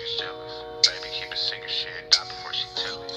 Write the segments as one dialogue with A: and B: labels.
A: niggas jealous. Baby, keep it secret, shit, die before she tell it.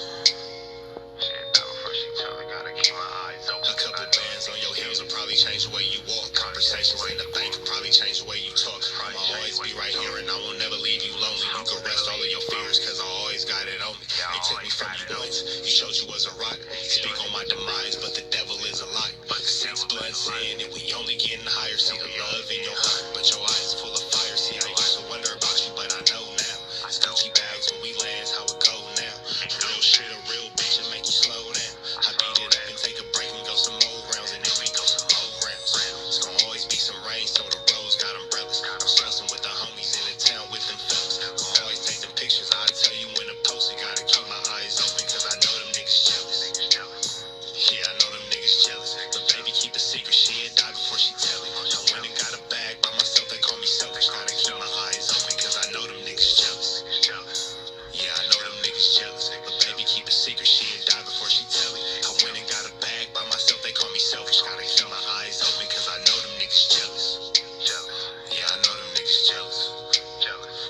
A: Shit, die before she tell it. Gotta keep my eyes open.
B: A couple bands on your heels will probably change the way you walk. Conversations in the bank will probably change the way you talk. I'ma always be right here and I will never leave you lonely. You can rest all of your fears cause I always got it on me. They took me from you once, you showed you was a rock. Speak on my demise, but the devil is a lie. Since blood sin and we only getting higher. See the love in your heart, but your eyes full of fire. See, I used to wonder about you, but I know now. It's Gucci bags when we land, how it go now. Real shit, a real bitch, and make you slow down. I beat it up and take a break and go some more rounds, and then we go some more rounds. It's gonna always be some rain, so the roads got umbrellas. I'm Slauson with the homies in the town with them fellas. Gonna always take them pictures, I'll tell you when to post it. Gotta keep my eyes open, cause I know them niggas jealous. Yeah, I know them niggas jealous. But baby, keep a secret, she'll die before she tell it. I went and got a bag by myself, they call me selfish. Gotta keep my eyes open, cause I know them niggas jealous. Yeah, I know them niggas jealous. But baby, keep a secret, she'll die before she tell it. I went and got a bag by myself, they call me selfish. Gotta keep my eyes open, cause I know them niggas jealous. Yeah, I know them niggas jealous.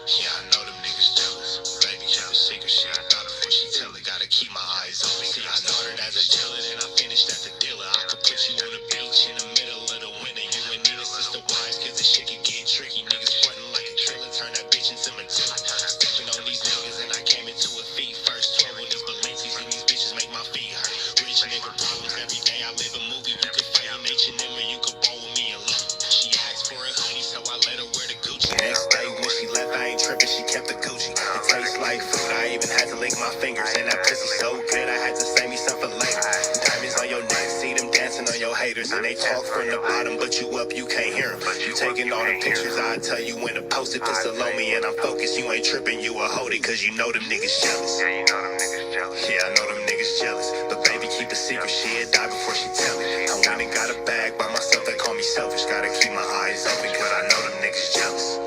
B: Yeah, I know them niggas jealous. Baby, keep a secret, she'll die before she tell it. Gotta keep my eyes open. See, I started as a dealer, then I finished as a dealer. I could put you on the beach in the middle of the winter. You and Nina sister wives, cause this shit can get tricky. Niggas frontin' like a trailer, turn that bitch into Matilda. Stepping on these niggas and I came into a feet first. 12 on these Balenci's and these bitches make my feet hurt. Rich nigga problems every day, I live a movie. You could fight in H&M or you could ball with me and Lou. She asked for a hoodie, so I let her wear the Gucci. Next day when she left, I ain't tripping, she kept the Gucci. It tastes like food, I even had to lick my fingers. And that pussy so good, I had to save me some for later. Diamonds on your neck, see them dancing on your haters. And they talk from the bottom, but you up, you can't hear them. You taking all the pictures, I tell you when to post it. Put Salome and I'm focused, you ain't tripping, you a hold it. Cause you know them niggas jealous.
A: Yeah, you know them niggas jealous.
B: Yeah, I know them niggas jealous. But baby, keep a secret, she'll die before she tell it. I went and got a bag by myself, they call me selfish. Gotta keep my eyes open, cause I know them niggas jealous.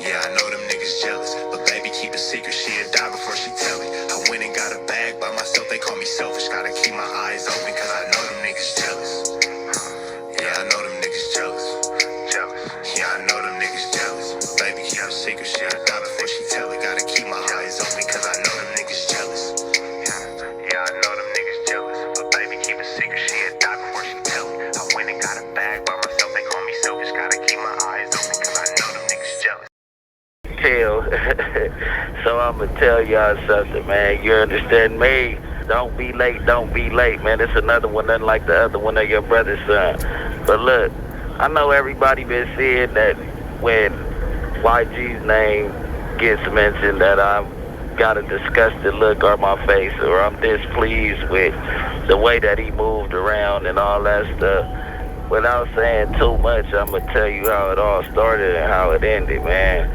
B: Yeah, I know them niggas jealous. But baby, keep a secret, she'll die before she tell it. I went and got a bag by myself, they call me selfish. Gotta keep my eyes open, cause I know them niggas jealous. Yeah, I know them niggas jealous. Yeah, I know them niggas jealous. But baby, keep a secret, she'll die before she tell it. Gotta keep my eyes open, cause I know them niggas jealous.
A: Yeah, I know them niggas jealous. But baby, keep a secret, she'll die before she tell it. I went and got a bag by myself, they call me selfish. Gotta keep my eyes open, cause I know them niggas jealous.
C: So I'ma tell y'all something, man. You understand me? Don't be late, man. It's another one, nothing like the other one of your brother's son. But look, I know everybody been seeing that when YG's name gets mentioned that I've got a disgusted look on my face or I'm displeased with the way that he moved around and all that stuff. Without saying too much, I'ma tell you how it all started and how it ended, man.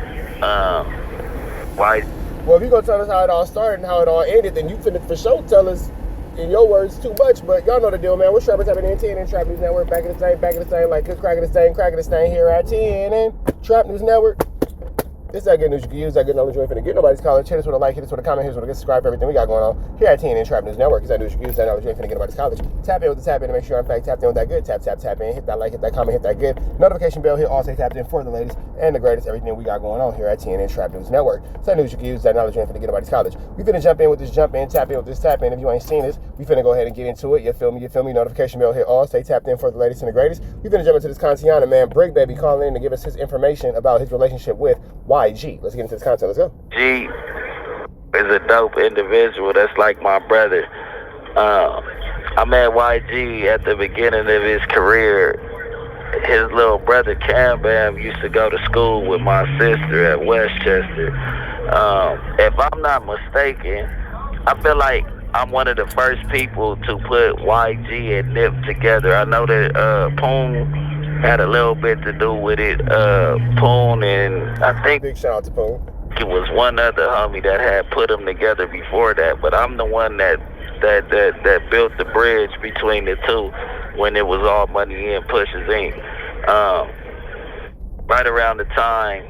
C: Why?
D: Well, if you gonna tell us how it all started and how it all ended, then you finna for sure tell us in your words too much. But y'all know the deal, man. We're Trappers tapping in TNN Trap News Network, back in the same, like cracking the stain here at TNN Trap News Network. This is that good news you can use, that good knowledge you ain't finna get nobody's college. Hit us with a like, hit us with a comment, hit us with a subscribe for everything we got going on here at TNN Trap News Network. Is that news you can use, that knowledge you ain't finna get nobody's college. Tap in with the tap in to make sure I'm in fact tapped in with that good. Tap in, hit that like, hit that comment, hit that good. Notification bell, hit all say tapped in for the latest and the greatest everything we got going on here at TNN Trap News Network. Is that news you can use, that knowledge you ain't finna get nobody's college. We finna jump in with this jump in, tap in with this tap in. If you ain't seen this, we finna go ahead and get into it. You feel me? Notification bell, hit all, stay tapped in for the latest and the greatest. We finna jump into this Kantiana, man. Bricc, baby, calling in to give us his information about his relationship with YG. Let's get into this content. Let's go.
C: G is a dope individual. That's like my brother. I met YG at the beginning of his career. His little brother Cam Bam used to go to school with my sister at Westchester. If I'm not mistaken, I feel like I'm one of the first people to put YG and Nip together. I know that Poon had a little bit to do with it. Poon and I think
D: Big shout out to Poon.
C: It was one other homie that had put them together before that, but I'm the one that built the bridge between the two when it was all Money In, Pushes Inc. Right around the time,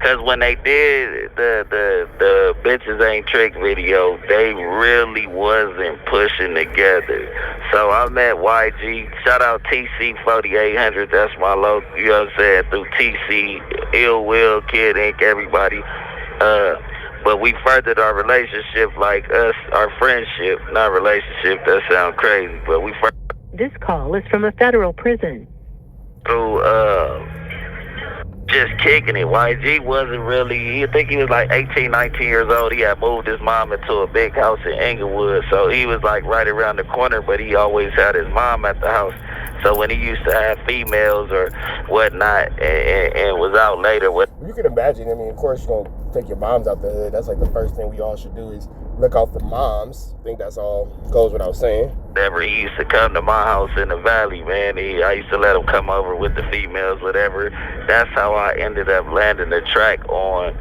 C: cause when they did the Bitches Ain't Trick video, they really wasn't pushing together. So I met YG. Shout out TC 4800. That's my local. You know what I'm saying? Through TC, Ill Will, Kid Inc. Everybody. But we furthered our relationship, like our friendship, not relationship. That sounds crazy, but we furthered.
E: This call is from a federal prison.
C: Through just kicking it. YG wasn't really, I think he was like 18, 19 years old. He had moved his mom into a big house in Inglewood, so he was like right around the corner, but he always had his mom at the house. So when he used to have females or whatnot and was out later with...
D: You can imagine, I mean, of course you're going to take your moms out the hood. That's like the first thing we all should do is look out for moms. I think that's all goes without saying.
C: Whenever he used to come to my house in the valley, man, I used to let him come over with the females, whatever. That's how I ended up landing the track on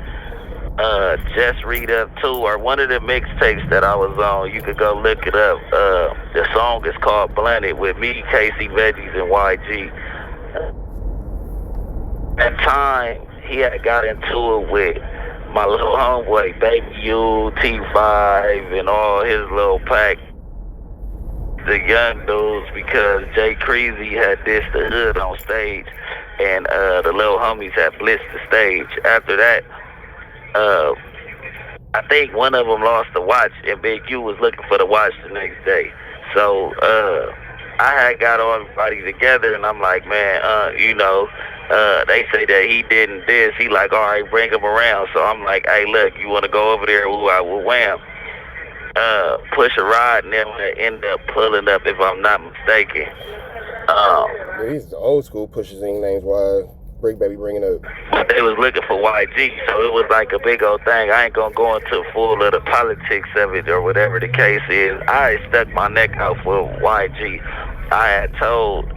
C: Just Read Up 2, or one of the mixtapes that I was on. You could go look it up. The song is called Blunted with me, Casey Veggies, and YG. At the time, he had got into it with my little homeboy, Baby U, T5, and all his little pack, the young dudes, because Jay Creasy had dissed the hood on stage, and the little homies had blitzed the stage. After that, I think one of them lost the watch, and Big U was looking for the watch the next day. So I had got everybody together, and I'm like, man, they say that he didn't diss. He like, all right, bring him around. So I'm like, hey, look, you want to go over there? Ooh, I will wham. Push a ride, and then end up pulling up, if I'm not mistaken.
D: These are the old school pushing names. Why Bricc Baby bringing up?
C: But they was looking for YG, so it was like a big old thing. I ain't gonna go into full of the politics of it or whatever the case is. I stuck my neck out for YG. I had told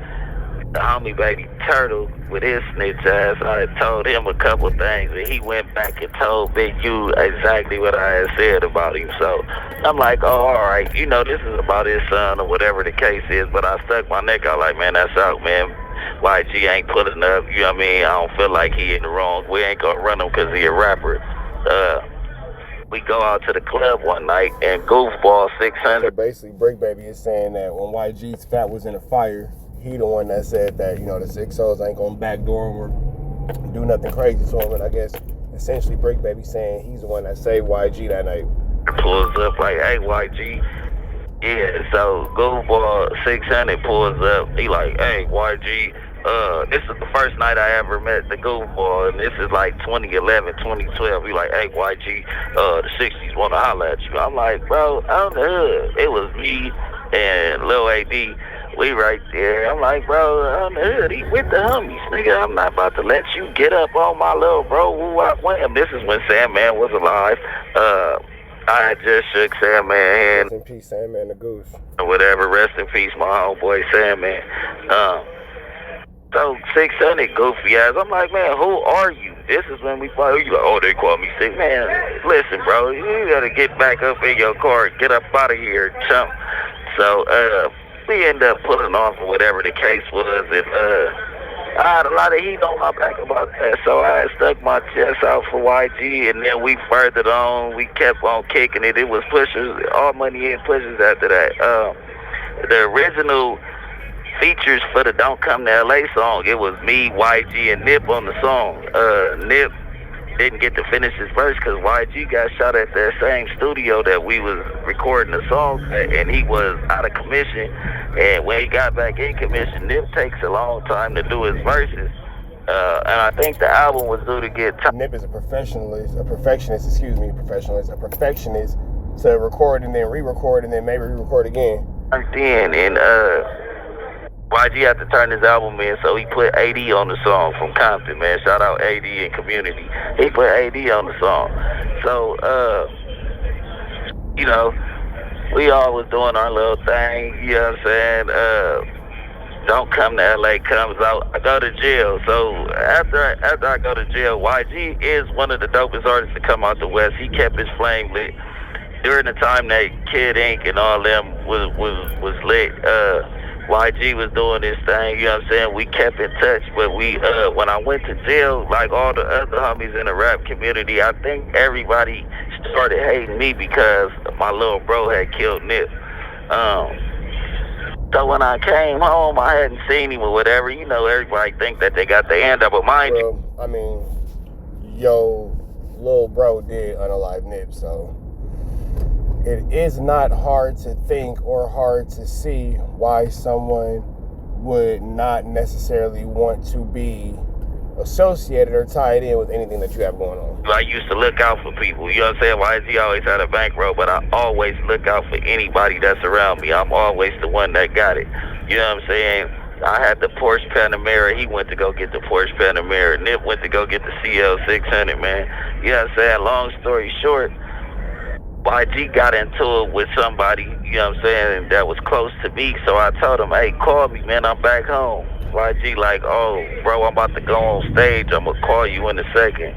C: the homie Baby Turtle with his snitch ass, I had told him a couple things, and he went back and told Big U exactly what I had said about him. So I'm like, oh, all right, this is about his son or whatever the case is. But I stuck my neck out like, man, that's out, man. YG ain't pulling up, you know what I mean? I don't feel like he in the wrong. We ain't gonna run him because he a rapper. We go out to the club one night, and Goofball 600.
D: So basically, Bricc Baby is saying that when YG's fat was in the fire, he the one that said that, the 6 hoes ain't gonna backdoor him or do nothing crazy to him. And I guess essentially Bricc Baby saying he's the one that saved YG that night.
C: Pulls up like, hey, YG. Yeah, so Goofball 600 pulls up. He like, hey, YG, this is the first night I ever met the Goofball, and this is like 2011, 2012. He like, hey, YG, the 60s want to holler at you. I'm like, bro, on the hood. It was me and Lil AD. We right there. I'm like, bro, on the hood, he with the homies. Nigga, I'm not about to let you get up on my little bro. Wham. This is when Sandman was alive. I had just shook Sandman's hand.
D: Rest in peace, Sandman the Goose.
C: Or whatever, rest in peace, my homeboy Sandman. So 600 goofy ass. I'm like, man, who are you? This is when we fly. You like, oh, they call me sick. Man, listen, bro, you gotta get back up in your car, get up out of here, chump. So, we end up pulling off or whatever the case was, and I had a lot of heat on my back about that, so I had stuck my chest out for YG, and then we furthered on. We kept on kicking it. It was pushes, all money in pushes after that. The original features for the Don't Come to LA song, it was me, YG, and Nip on the song. Nip didn't get to finish his verse because YG got shot at that same studio that we was recording the song at, and he was out of commission. And when he got back in commission, Nip takes a long time to do his verses. And I think the album was due to get...
D: Nip is a perfectionist to record and then re-record and then maybe re-record again.
C: And YG had to turn his album in, so he put AD on the song from Compton, man. Shout out AD and Community. He put AD on the song. So, we all was doing our little thing, you know what I'm saying? Don't Come to LA comes out. I go to jail. So after I go to jail, YG is one of the dopest artists to come out the West. He kept his flame lit. During the time that Kid Ink and all them was lit, YG was doing this thing, you know what I'm saying? We kept in touch, but when I went to jail, like all the other homies in the rap community, I think everybody started hating me because my little bro had killed Nip. So when I came home, I hadn't seen him or whatever. Everybody think that they got their hand up, but mind you.
D: Well, I mean, yo Lil Bro did unalive Nip, so it is not hard to think or hard to see why someone would not necessarily want to be associated or tied in with anything that you have going on.
C: I used to look out for people, you know what I'm saying? YG always had a bankroll, but I always look out for anybody that's around me. I'm always the one that got it. You know what I'm saying? I had the Porsche Panamera. He went to go get the Porsche Panamera. Nip went to go get the CL600, man. You know what I'm saying? Long story short, YG got into it with somebody, you know what I'm saying, that was close to me. So I told him, hey, call me, man. I'm back home. YG like, oh, bro, I'm about to go on stage. I'm going to call you in a second.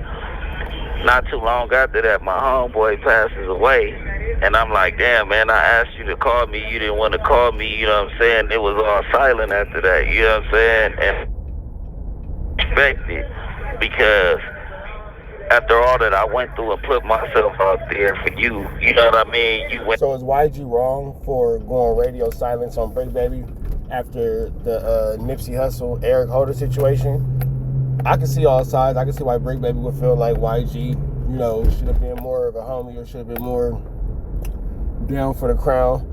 C: Not too long after that, my homeboy passes away. And I'm like, damn, man, I asked you to call me. You didn't want to call me, you know what I'm saying? It was all silent after that, you know what I'm saying? And expected, because after all that I went through and put myself out there for you, you know what I mean? You went.
D: So is YG wrong for going radio silence on Bricc Baby after the Nipsey Hussle, Eric Holder situation? I can see all sides. I can see why Bricc Baby would feel like YG, you know, should have been more of a homie or should have been more down for the crown,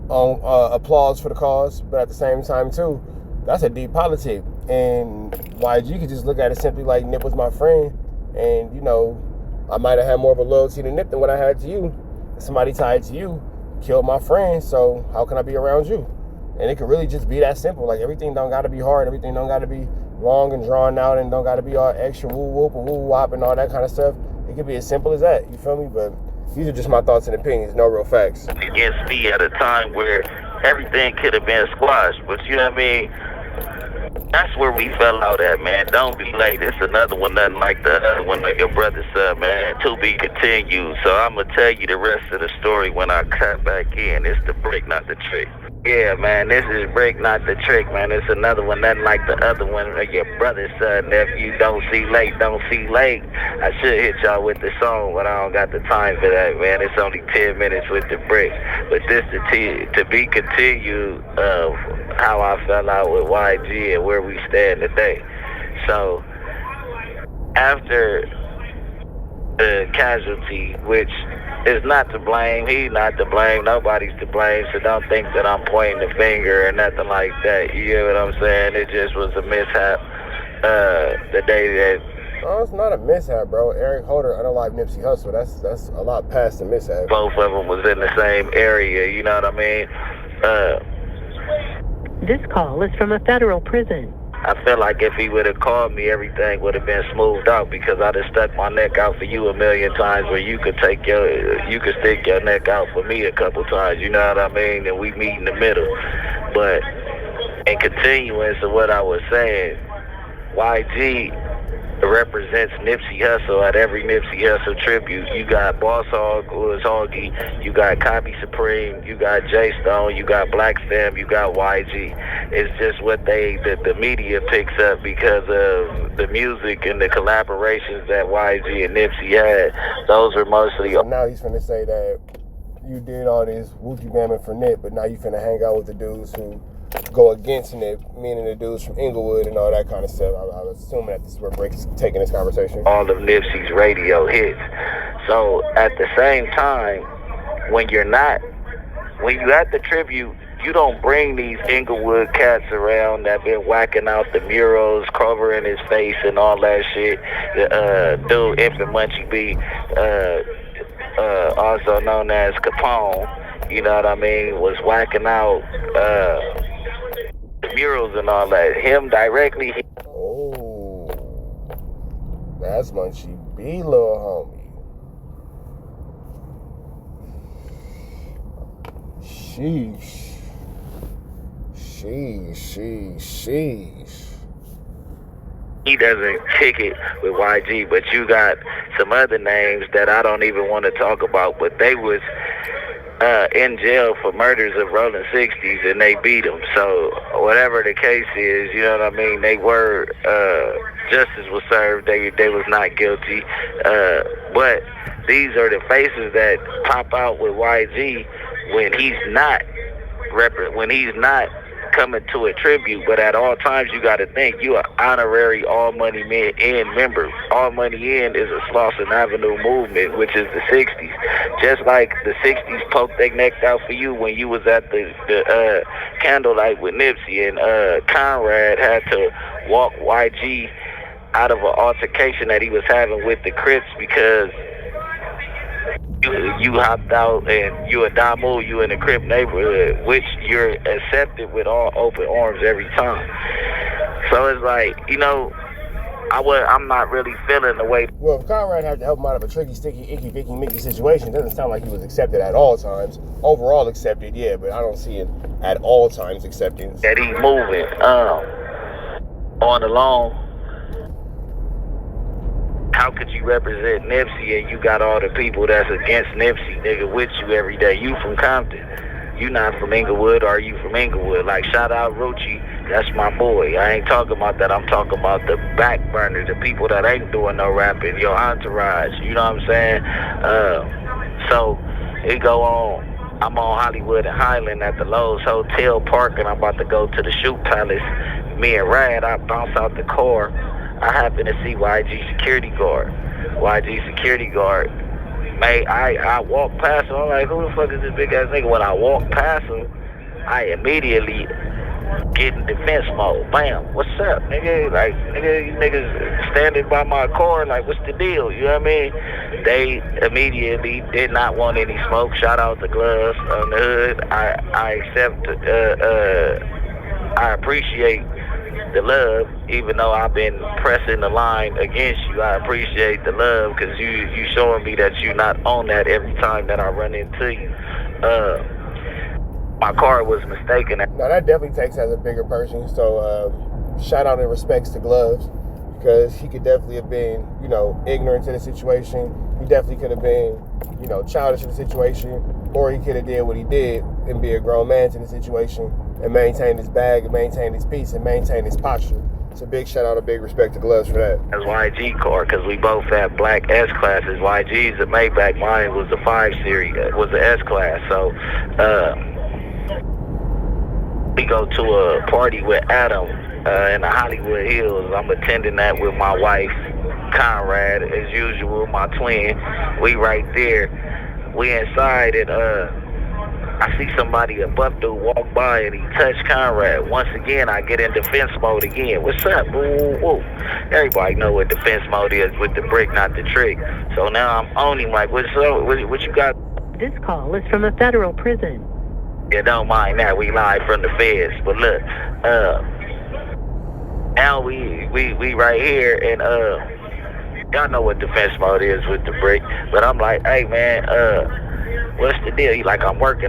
D: on applause for the cause. But at the same time, too, that's a deep politic. And YG could just look at it simply like Nip was my friend. And, you know, I might have had more of a loyalty to Nip than what I had to you. Somebody tied to you killed my friend, so how can I be around you? And it could really just be that simple. Like, everything don't got to be hard. Everything don't got to be long and drawn out and don't got to be all extra woo-whoop and woo-wop and all that kind of stuff. It could be as simple as that, you feel me? But these are just my thoughts and opinions, no real facts.
C: Against me at a time where everything could have been squashed, but you know what I mean? That's where we fell out at, man. Don't be late. It's another one, nothing like the other one, like your brother said, man. To be continued. So I'm going to tell you the rest of the story when I cut back in. It's the Bricc, not the trick. Yeah, man, this is Bricc, not the trick, man. It's another one, nothing like the other one. Like your brother said, nephew, don't see late, don't see late. I should hit y'all with the song, but I don't got the time for that, man. It's only 10 minutes with the Bricc. But this to be continued of how I fell out with YG and where we stand today. So, after the casualty, which is not to blame, he's not to blame, nobody's to blame, so don't think that I'm pointing the finger or nothing like that, you know what I'm saying? It just was a mishap the day that...
D: Oh, it's not a mishap, bro. Eric Holder unalive Nipsey Hussle. That's a lot past the mishap.
C: Both of them was in the same area, you know what I mean?
E: This call is from a federal prison.
C: I feel like if he would have called me, everything would have been smoothed out, because I'd have stuck my neck out for you a million times where you could stick your neck out for me a couple times, you know what I mean? And we meet in the middle. But in continuance of what I was saying, YG represents Nipsey Hussle at every Nipsey Hussle tribute. You got Boss Hogg, who is Hoggy, you got Copy Supreme, you got J Stone, you got Black Stem, you got YG. It's just what the media picks up because of the music and the collaborations that YG and Nipsey had. Those were mostly...
D: So now he's finna say that you did all this woochie bamming for Nip, but now you finna hang out with the dudes who go against Nip, meaning the dudes from Inglewood and all that kind of stuff. I was assuming that this is where Bricc is taking this conversation.
C: All of Nipsey's radio hits. So at the same time, when you're at the tribute, you don't bring these Inglewood cats around that been whacking out the murals, covering his face and all that shit. Dude, Infant Munchie B, also known as Capone, you know what I mean, was whacking out the murals and all that. Him directly.
D: Oh, that's Munchie B, little homie. Sheesh.
C: He doesn't kick it with YG, but you got some other names that I don't even want to talk about, but they was in jail for murders of Rolling 60s and they beat them. So whatever the case is, you know what I mean, they were, justice was served, they was not guilty, but these are the faces that pop out with YG when he's not coming to a tribute, but at all times you got to think you are honorary All Money In member. All Money In is a Slauson Avenue movement, which is the 60s. Just like the 60s poked their necks out for you when you was at the candlelight with Nipsey, and Conrad had to walk YG out of an altercation that he was having with the Crips because you hopped out and you a Damu, you in a Crip neighborhood, which you're accepted with all open arms every time. So it's like, you know, I'm not really feeling the way.
D: Well, if Conrad had to help him out of a tricky, sticky, icky, vicky, mickey situation, it doesn't sound like he was accepted at all times. Overall accepted, yeah, but I don't see it at all times acceptance.
C: That he's moving on along. How could you represent Nipsey and you got all the people that's against Nipsey, nigga, with you every day? You from Compton. You not from Inglewood, or you from Inglewood? Like, shout out Rucci, that's my boy. I ain't talking about that. I'm talking about the back burner, the people that ain't doing no rapping, your entourage. You know what I'm saying? So it go on. I'm on Hollywood and Highland at the Lowe's Hotel Park, and I'm about to go to the Shoot Palace. Me and Rad, I bounce out the car. I happen to see YG security guard. I walk past him. I'm like, who the fuck is this big ass nigga? When I walk past him, I immediately get in defense mode. Bam, what's up, nigga? Like, nigga, you niggas standing by my car, like, what's the deal? You know what I mean? They immediately did not want any smoke. Shout out the gloves on the hood. I accept, I appreciate the love, even though I've been pressing the line against you. I appreciate the love because you showing me that you not on that every time that I run into you. My car was mistaken.
D: Now that definitely takes as a bigger person. So shout out and respects to Gloves, because he could definitely have been, you know, ignorant to the situation. He definitely could have been, you know, childish in the situation, or he could have did what he did and be a grown man to the situation and maintain his bag and maintain his peace and maintain his posture. It's a big shout out, a big respect to Gloves for that.
C: That's YG car, because we both had black S classes. YG's a Maybach, mine was the 5 Series, was the S class. So we go to a party with Adam in the Hollywood Hills. I'm attending that with my wife, Conrad, as usual, my twin. We right there. We inside, and I see somebody, a buff dude, walk by, and he touched Conrad. Once again, I get in defense mode again. What's up? Woo, woo. Everybody know what defense mode is with the brick, not the trick. So now I'm on him like, what's up? What you got?
E: This call is from a federal prison.
C: Yeah, don't mind that. We live from the feds. But look, now we right here, and y'all know what defense mode is with the brick. But I'm like, hey man, what's the deal? He like, I'm working.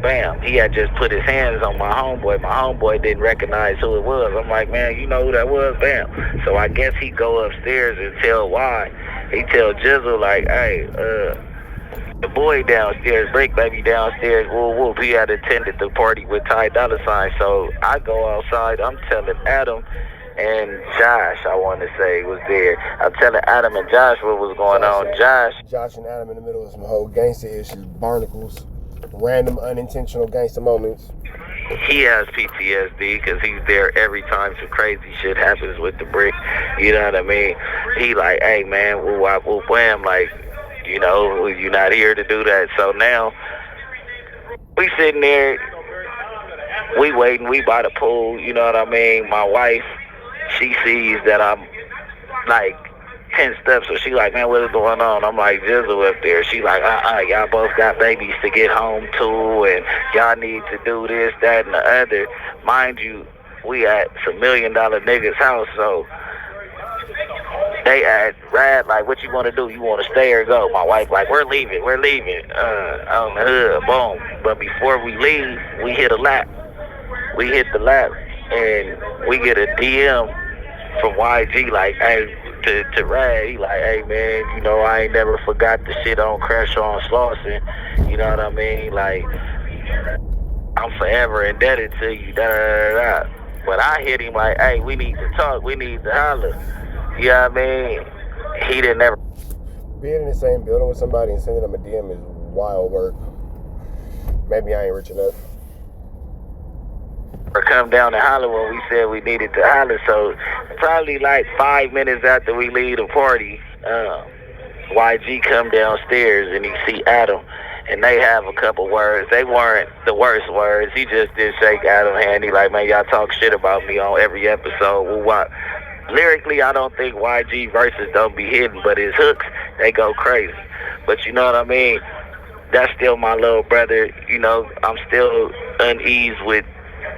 C: Bam. He had just put his hands on my homeboy. My homeboy didn't recognize who it was. I'm like, man, you know who that was? Bam. So I guess he go upstairs and tell why. He tell Jizzle like, hey, the boy downstairs, Bricc baby downstairs, whoop whoop, he had attended the party with Ty Dolla $ign. So I go outside, I'm telling Adam and Josh, I want to say, was there. I'm telling Adam and Josh what was going on.
D: Josh and Adam in the middle of some whole gangster issues, barnacles, random unintentional gangster moments.
C: He has PTSD because he's there every time some crazy shit happens with the brick. You know what I mean? He like, hey man, woo wop woo wham, like, you know, you're not here to do that. So now we sitting there, we waiting, we by the pool, you know what I mean? My wife, she sees that I'm like 10 steps, so she like, man, what is going on? I'm like, Jizzle up there. She like, y'all both got babies to get home to, and y'all need to do this, that, and the other. Mind you, we at some $1 million nigga's house, so they asked Rad, like, what you want to do? You want to stay or go? My wife like, we're leaving. On the hood, boom. But before we leave, we hit a lap. We hit the lap, and we get a DM from YG, like, hey, to Rad. He like, hey, man, you know, I ain't never forgot the shit on CRENSHAW and Slauson. You know what I mean? Like, I'm forever indebted to you, da-da-da-da. But I hit him like, hey, we need to talk. We need to holler. You know what I mean? He didn't ever.
D: Being in the same building with somebody and sending them a DM is wild work. Maybe I ain't rich enough.
C: come down and holler when we said we needed to holler. So probably like 5 minutes after we leave the party, YG come downstairs and he see Adam, and they have a couple words. They weren't the worst words. He just did shake Adam's hand. He like, man, y'all talk shit about me on every episode. Well, what? Lyrically, I don't think YG verses don't be hidden, but his hooks, they go crazy. But you know what I mean? That's still my little brother. You know, I'm still uneased with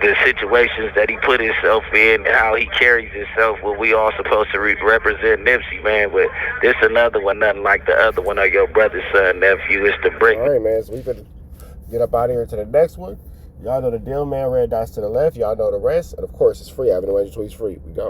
C: the situations that he put himself in and how he carries himself when we all supposed to represent Nipsey, man. But this another one, nothing like the other one of your brother's son, nephew. It's the Bricc.
D: All right, man. So we could get up out of here to the next one. Y'all know the deal, man. Red dots to the left. Y'all know the rest. And, of course, it's free. Having the tweets free. We go.